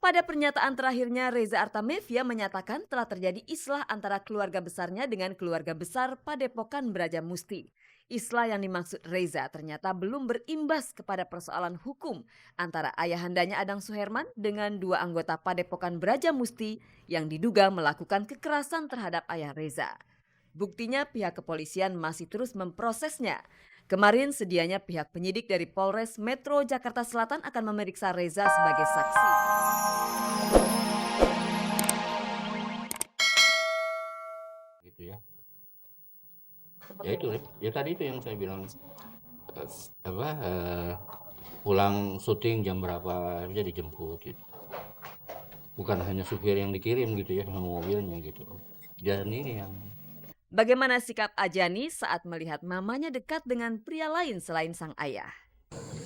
Pada pernyataan terakhirnya, Reza Artamevia menyatakan telah terjadi islah antara keluarga besarnya dengan keluarga besar Padepokan Brajamusti. Islah yang dimaksud Reza ternyata belum berimbas kepada persoalan hukum antara ayahandanya Adang Suherman dengan dua anggota Padepokan Brajamusti yang diduga melakukan kekerasan terhadap ayah Reza. Buktinya pihak kepolisian masih terus memprosesnya. Kemarin sedianya pihak penyidik dari Polres Metro Jakarta Selatan akan memeriksa Reza sebagai saksi. Gitu ya. Ya itu ya tadi itu yang saya bilang apa pulang syuting jam berapa aja dijemput gitu. Bukan hanya supir yang dikirim gitu ya sama mobilnya gitu. Dan ini yang Bagaimana sikap Ajani saat melihat mamanya dekat dengan pria lain selain sang ayah?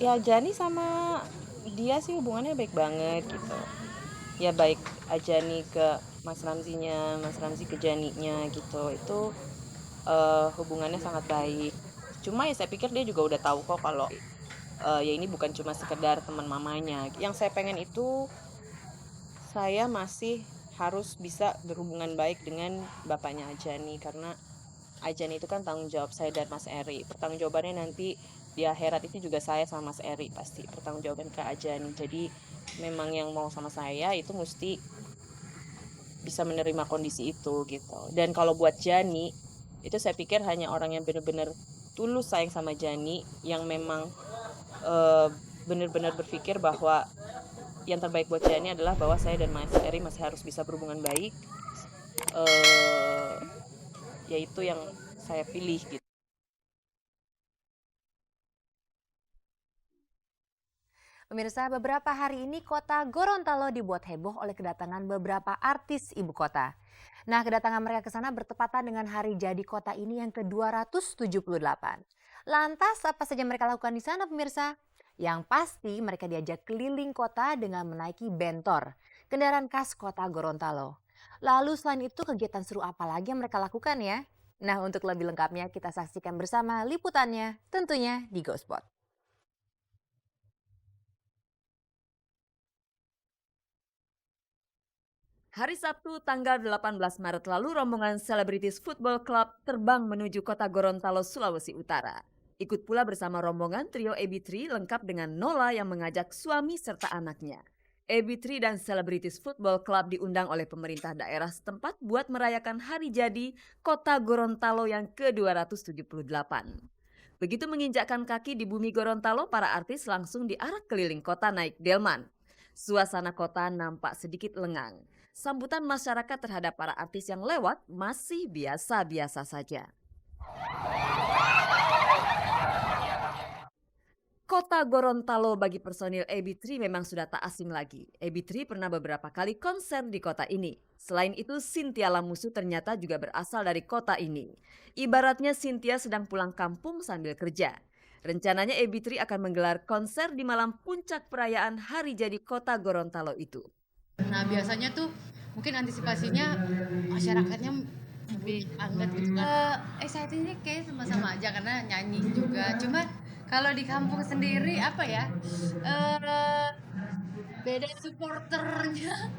Ya Jani sama dia sih hubungannya baik banget gitu. Ya baik Ajani ke Mas Ramzinya, Mas Ramzi ke Janinya gitu. Itu hubungannya sangat baik. Cuma ya saya pikir dia juga udah tahu kok kalau ya ini bukan cuma sekedar teman mamanya. Yang saya pengen itu saya masih harus bisa berhubungan baik dengan bapaknya Ajani karena Ajani itu kan tanggung jawab saya dan Mas Eri. Pertanggungjawabannya nanti di akhirat itu juga saya sama Mas Eri pasti pertanggungjawaban ke Ajani. Jadi memang yang mau sama saya itu mesti bisa menerima kondisi itu gitu. Dan kalau buat Jani itu saya pikir hanya orang yang benar-benar tulus sayang sama Jani yang memang benar-benar berpikir bahwa yang terbaik buat Jani adalah bahwa saya dan Mas Eri masih harus bisa berhubungan baik. Yaitu yang saya pilih gitu. Pemirsa, beberapa hari ini kota Gorontalo dibuat heboh oleh kedatangan beberapa artis ibu kota. Nah, kedatangan mereka ke sana bertepatan dengan hari jadi kota ini yang ke-278. Lantas, apa saja mereka lakukan di sana, pemirsa? Yang pasti mereka diajak keliling kota dengan menaiki bentor, kendaraan khas kota Gorontalo. Lalu selain itu kegiatan seru apa lagi yang mereka lakukan ya? Nah, untuk lebih lengkapnya kita saksikan bersama liputannya tentunya di GoSpot. Hari Sabtu tanggal 18 Maret lalu rombongan Celebrities Football Club terbang menuju kota Gorontalo, Sulawesi Utara. Ikut pula bersama rombongan trio AB3 lengkap dengan Nola yang mengajak suami serta anaknya. AB3 dan Celebrities Football Club diundang oleh pemerintah daerah setempat buat merayakan hari jadi kota Gorontalo yang ke-278. Begitu menginjakkan kaki di bumi Gorontalo, para artis langsung diarak keliling kota naik delman. Suasana kota nampak sedikit lengang. Sambutan masyarakat terhadap para artis yang lewat masih biasa-biasa saja. Kota Gorontalo bagi personil AB3 memang sudah tak asing lagi. AB3 pernah beberapa kali konser di kota ini. Selain itu, Cynthia Lamusu ternyata juga berasal dari kota ini. Ibaratnya Cynthia sedang pulang kampung sambil kerja. Rencananya AB3 akan menggelar konser di malam puncak perayaan hari jadi kota Gorontalo itu. Nah biasanya tuh mungkin antisipasinya masyarakatnya lebih anget gitu kan. Excitingnya kayak sama-sama aja karena nyanyi juga. Cuma kalau di kampung sendiri apa ya? Beda supporternya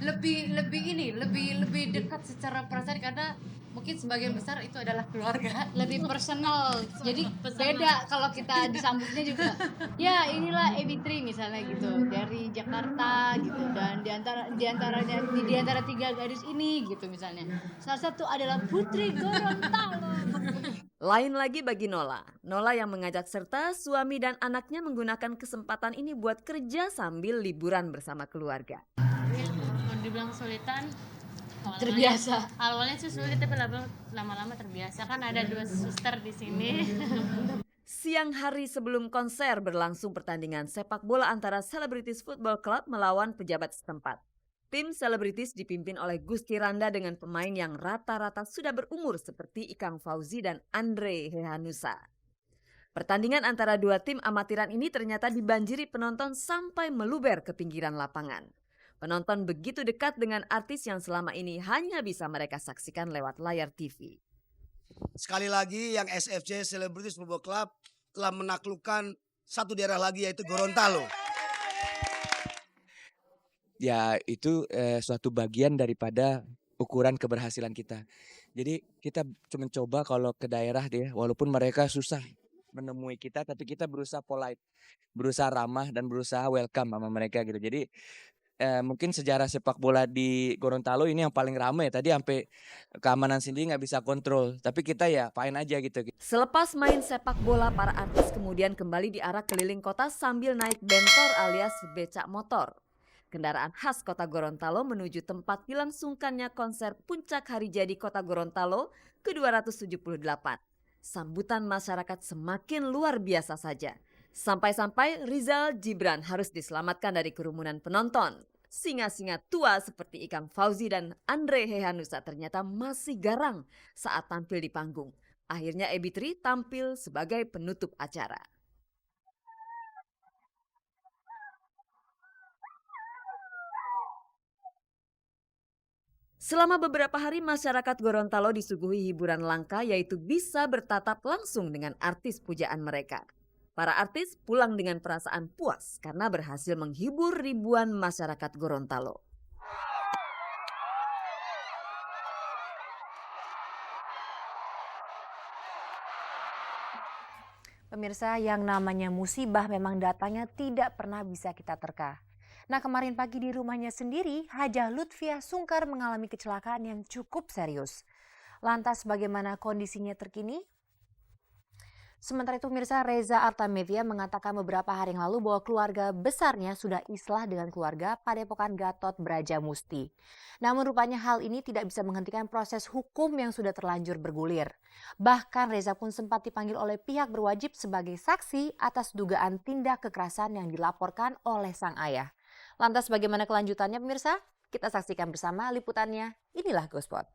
lebih dekat secara perasaan karena mungkin sebagian besar itu adalah keluarga. Lebih personal, jadi beda kalau kita disambutnya juga ya inilah AB3 misalnya gitu dari Jakarta gitu dan di antara tiga gadis ini gitu misalnya salah satu adalah Putri Gorontalo. Lain lagi bagi Nola. Nola yang mengajak serta suami dan anaknya menggunakan kesempatan ini buat kerja sambil liburan bersama keluarga. Kalau dibilang kesulitan Terbiasa. awalnya sih sulit tapi lama-lama terbiasa kan ada dua suster di sini. Siang hari sebelum konser berlangsung pertandingan sepak bola antara Celebrities Football Club melawan pejabat setempat. Tim Celebrities dipimpin oleh Gusti Randa dengan pemain yang rata-rata sudah berumur seperti Ikang Fauzi dan Andre Hehanusa. Pertandingan antara dua tim amatiran ini ternyata dibanjiri penonton sampai meluber ke pinggiran lapangan. Penonton begitu dekat dengan artis yang selama ini hanya bisa mereka saksikan lewat layar TV. Sekali lagi yang SFC Celebrities Football Club telah menaklukkan satu daerah lagi yaitu Gorontalo. ya itu, suatu bagian daripada ukuran keberhasilan kita. Jadi kita mencoba kalau ke daerah deh, walaupun mereka susah menemui kita, tapi kita berusaha polite, berusaha ramah dan berusaha welcome sama mereka gitu. Jadi, mungkin sejarah sepak bola di Gorontalo ini yang paling ramai tadi sampai keamanan sendiri nggak bisa kontrol, tapi kita ya fine aja gitu. Selepas main sepak bola, para artis kemudian kembali diarak keliling kota sambil naik bentor alias becak motor. Kendaraan khas kota Gorontalo menuju tempat dilangsungkannya konser puncak hari jadi kota Gorontalo ke-278. Sambutan masyarakat semakin luar biasa saja. Sampai-sampai Rizal Gibran harus diselamatkan dari kerumunan penonton. Singa-singa tua seperti Ikang Fauzi dan Andre Hehanusa ternyata masih garang saat tampil di panggung. Akhirnya Ebitri tampil sebagai penutup acara. Selama beberapa hari masyarakat Gorontalo disuguhi hiburan langka, yaitu bisa bertatap langsung dengan artis pujaan mereka. Para artis pulang dengan perasaan puas karena berhasil menghibur ribuan masyarakat Gorontalo. Pemirsa, yang namanya musibah memang datangnya tidak pernah bisa kita terka. Nah, kemarin pagi di rumahnya sendiri, Hajah Lutfia Sungkar mengalami kecelakaan yang cukup serius. Lantas bagaimana kondisinya terkini? Sementara itu pemirsa, Reza Artamevia mengatakan beberapa hari yang lalu bahwa keluarga besarnya sudah islah dengan keluarga Padepokan Gatot Brajamusti. Namun rupanya hal ini tidak bisa menghentikan proses hukum yang sudah terlanjur bergulir. Bahkan Reza pun sempat dipanggil oleh pihak berwajib sebagai saksi atas dugaan tindak kekerasan yang dilaporkan oleh sang ayah. Lantas bagaimana kelanjutannya pemirsa? Kita saksikan bersama liputannya. Inilah Gospot.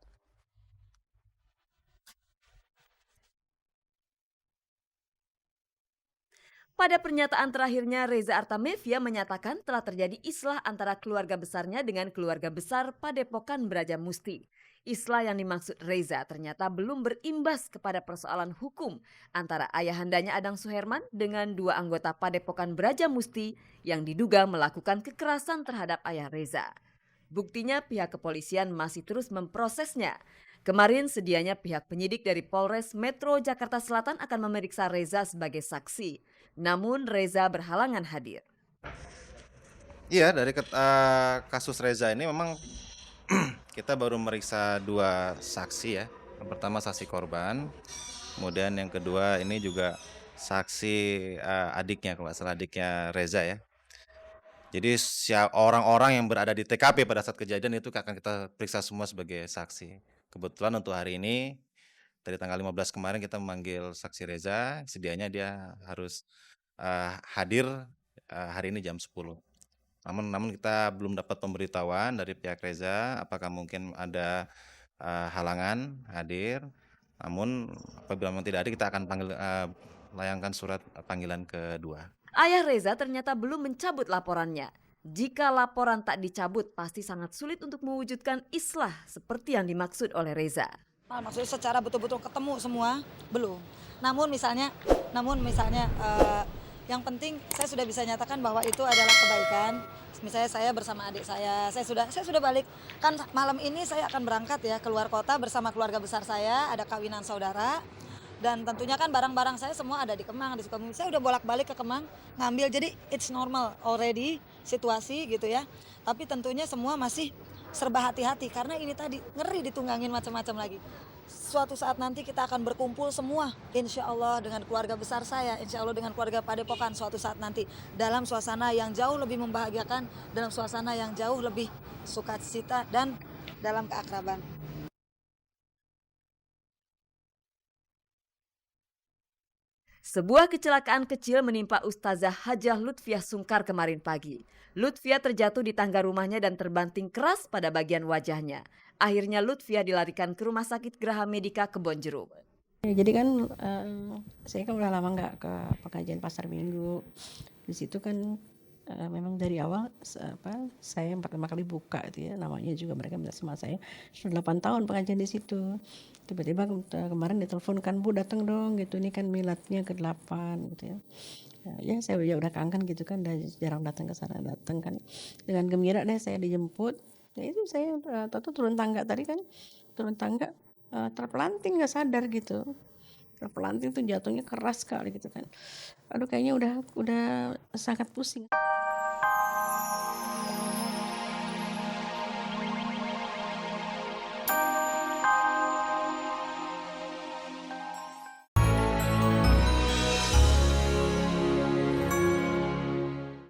Pada pernyataan terakhirnya, Reza Artamevia menyatakan telah terjadi islah antara keluarga besarnya dengan keluarga besar Padepokan Brajamusti. Islah yang dimaksud Reza ternyata belum berimbas kepada persoalan hukum antara ayahandanya Adang Suherman dengan dua anggota Padepokan Brajamusti yang diduga melakukan kekerasan terhadap ayah Reza. Buktinya pihak kepolisian masih terus memprosesnya. Kemarin sedianya pihak penyidik dari Polres Metro Jakarta Selatan akan memeriksa Reza sebagai saksi. Namun Reza berhalangan hadir. Iya, dari kasus Reza ini memang kita baru meriksa 2 saksi ya. Yang pertama saksi korban, kemudian yang kedua ini juga saksi adiknya, kalau nggak salah adiknya Reza ya. Jadi orang-orang yang berada di TKP pada saat kejadian itu akan kita periksa semua sebagai saksi. Kebetulan untuk hari ini dari tanggal 15 kemarin kita memanggil saksi Reza, sedianya dia harus hadir hari ini jam 10. Namun kita belum dapat pemberitahuan dari pihak Reza apakah mungkin ada halangan hadir. Namun apabila memang tidak ada, kita akan layangkan surat panggilan kedua. Ayah Reza ternyata belum mencabut laporannya. Jika laporan tak dicabut, pasti sangat sulit untuk mewujudkan islah seperti yang dimaksud oleh Reza. Maksudnya secara betul-betul ketemu semua belum. Namun misalnya yang penting saya sudah bisa nyatakan bahwa itu adalah kebaikan. Misalnya saya bersama adik saya sudah balik. Kan malam ini saya akan berangkat ya keluar kota bersama keluarga besar saya, ada kawinan saudara. Dan tentunya kan barang-barang saya semua ada di Kemang, di Sukabumi. Saya udah bolak-balik ke Kemang ngambil, jadi it's normal already situasi gitu ya. Tapi tentunya semua masih serba hati-hati karena ini tadi ngeri ditunggangin macam-macam lagi. Suatu saat nanti kita akan berkumpul semua, insya Allah dengan keluarga besar saya, insya Allah dengan keluarga Padepokan suatu saat nanti dalam suasana yang jauh lebih membahagiakan, dalam suasana yang jauh lebih sukacita dan dalam keakraban. Sebuah kecelakaan kecil menimpa Ustazah Hajah Lutfia Sungkar kemarin pagi. Lutfia terjatuh di tangga rumahnya dan terbanting keras pada bagian wajahnya. Akhirnya Lutfia dilarikan ke Rumah Sakit Graha Medica Kebonjeruk. Ya, jadi kan saya kan udah lama nggak ke pengajian pasar minggu. Di situ kan memang dari awal saya yang pertama kali buka itu ya, namanya juga mereka minta sama saya sudah 8 tahun pengajian di situ. Tiba-tiba kemarin diteleponkan, Bu datang dong gitu, ini kan miladnya ke-8 gitu ya. Ya saya udah kangen gitu kan, udah jarang datang ke sana, datang kan dengan gembira deh saya dijemput. Ya itu saya tahu turun tangga tadi kan, turun tangga terpelanting nggak sadar gitu. Terpelanting tuh jatuhnya keras sekali gitu kan. Aduh kayaknya udah sangat pusing.